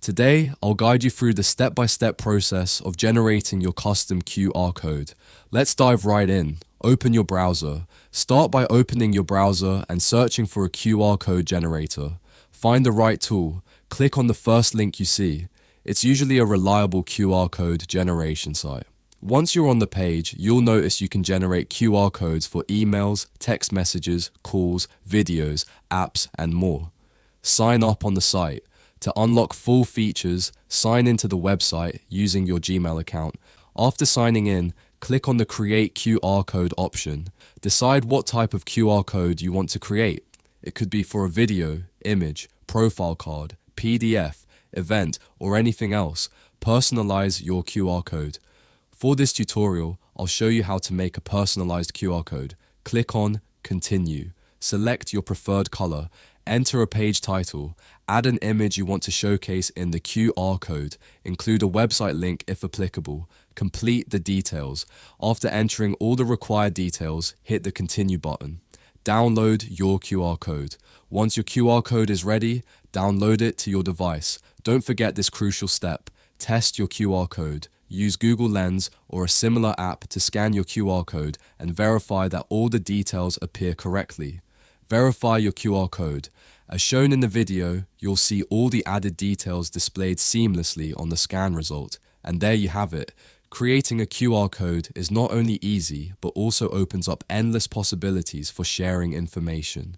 Today, I'll guide you through the step-by-step process of generating your custom QR code. Let's dive right in. Open your browser. Start by opening your browser and searching for a QR code generator. Find the right tool. Click on the first link you see. It's usually a reliable QR code generation site. Once you're on the page, you'll notice you can generate QR codes for emails, text messages, calls, videos, apps, and more. Sign up on the site. To unlock full features, sign into the website using your Gmail account. After signing in, click on the Create QR Code option. Decide what type of QR code you want to create. It could be for a video, image, profile card, PDF, event, or anything else. Personalize your QR code. For this tutorial, I'll show you how to make a personalized QR code. Click on Continue. Select your preferred color. Enter a page title. Add an image you want to showcase in the QR code. Include a website link if applicable. Complete the details. After entering all the required details, hit the Continue button. Download your QR code. Once your QR code is ready, download it to your device. Don't forget this crucial step. Test your QR code. Use Google Lens or a similar app to scan your QR code and verify that all the details appear correctly. Verify your QR code. As shown in the video, you'll see all the added details displayed seamlessly on the scan result. And there you have it. Creating a QR code is not only easy, but also opens up endless possibilities for sharing information.